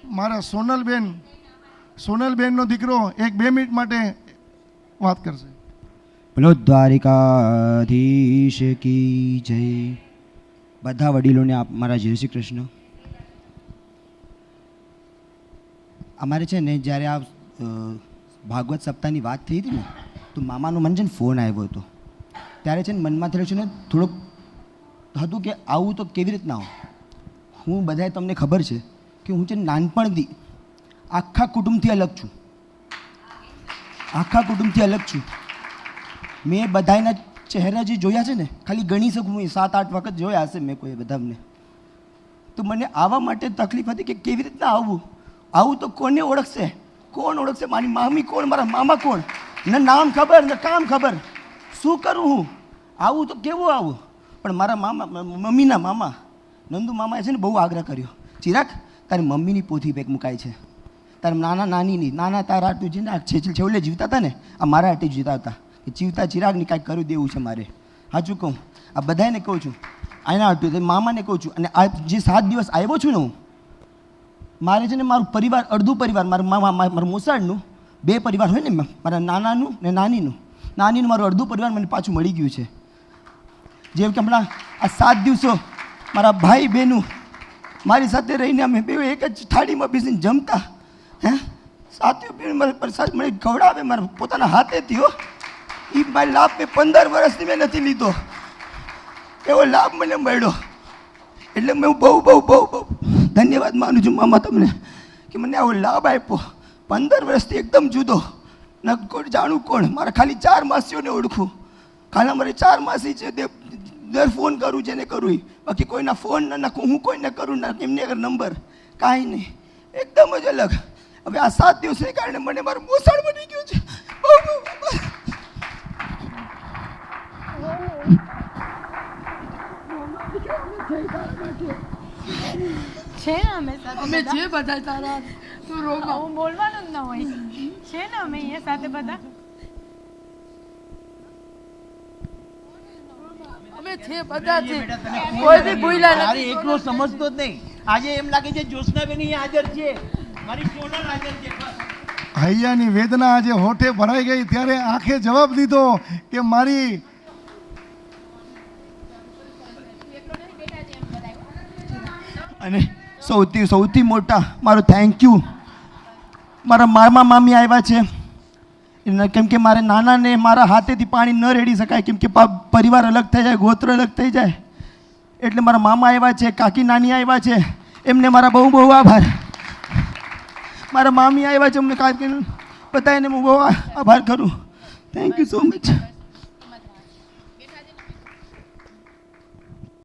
મારા સોનલબેનનો દીકરો 1-2 મિનિટ માટે વાત કરશે. બોલો દ્વારિકાધીશ કી જય. બધા વડીલોને મારા જય શ્રી કૃષ્ણ. અમારે છે ને જ્યારે આ ભાગવત સપ્તાહની વાત થઈ હતી ને તો મામાનો મને છે ને ફોન આવ્યો હતો. ત્યારે છે ને મનમાં થયેલું છે ને થોડુંક હતું કે આવું તો કેવી રીતના આવું. હું બધાએ તમને ખબર છે કે હું છે ને નાનપણથી આખા કુટુંબથી અલગ છું. મેં બધાના ચહેરા જે જોયા છે ને ખાલી ગણી શકું હું 7-8 વખત જોયા હશે મેં કોઈ બધાને. તો મને આવા માટે તકલીફ હતી કે કેવી રીતના આવું તો કોને ઓળખશે, કોણ ઓળખશે, મારી મામી કોણ, મારા મામા કોણ, ન નામ ખબર ન કામ ખબર, શું કરું હું, આવું તો કેવું આવું. પણ મારા મમ્મીના મામા નંદુ મામાએ છે ને બહુ આગ્રહ કર્યો, ચિરાગ તારી મમ્મીની પોથી બેગ મુકાય છે, તારા નાના તારા આટલું છે ને છેલ્લે જીવતા હતા ને આ મારા હાટે જીવતા હતા કે જીવતા ચિરાગને કાંઈક કરી દેવું છે મારે. સાચું કહું, આ બધાને કહું છું, આના હાટું મામાને કહું છું. અને આ જે 7 દિવસ આવ્યો છું ને હું, મારે છે ને મારું પરિવાર, અડધું પરિવાર મારું મોસાળનું 2 પરિવાર હોય ને, મારા નાનાનું ને નાનીનું મારું અડધું પરિવાર મને પાછું મળી ગયું છે. જેમ કે હમણાં આ 7 દિવસો મારા ભાઈ બહેનું મારી સાથે રહીને અમે બે એક જ થાળીમાં બેસીને જમતા. સાથીઓ બેન મારે પ્રસાદ મને ખવડાવે મારા પોતાના હાથેથી. એ મારી લાભ મેં 15 વર્ષથી મેં નથી લીધો, એવો લાભ મને મળ્યો. એટલે મેં બહુ ધન્યવાદ માનું છું મામા તમને કે મને આવો લાભ આપ્યો. 15 વર્ષથી એકદમ જુદો, ન કોણ જાણું કોણ, મારે ખાલી 4 માસીઓને ઓળખું. ખાલી મારે 4 માસી છે, દર ફોન કરું છે ને કરું, બાકી કોઈના ફોન ન નાખું, હું કોઈને કરું ના, એમને અગર નંબર કાંઈ નહીં, એકદમ જ અલગ. હવે આ 7 દિવસને કારણે મને મારું મોસાળ બની ગયું છે. છે ને અમે જે બધા તારા તું રોવા હું બોલવાનું જ ન હોય છે ને અમે અહીંયા સાથે બધા અમે છે બધા છે કોઈ બી ભૂલા નથી. એકલો સમજતો જ નહીં. આજે એમ લાગે છે જ્યોત્સનાબેન અહીંયા હાજર છે, મારી સોનલ હાજર છે. હૈયાની વેદના આજે હોઠે ભરાઈ ગઈ ત્યારે આંખે જવાબ દીધો કે મારી અને સૌથી મોટા મારું થેન્ક યુ મારા મામા મામી આવ્યા છે. કેમ કે મારે નાનાને મારા હાથેથી પાણી ન રેડી શકાય, કેમ કે પરિવાર અલગ થઈ જાય, ગોત્ર અલગ થઈ જાય, એટલે મારા મામા આવ્યા છે, કાકી નાની આવ્યા છે, એમને મારા બહુ આભાર. મારા મામી આવ્યા છે, અમને કાકી બધાને હું બહુ આભાર કરું. Thank you so much.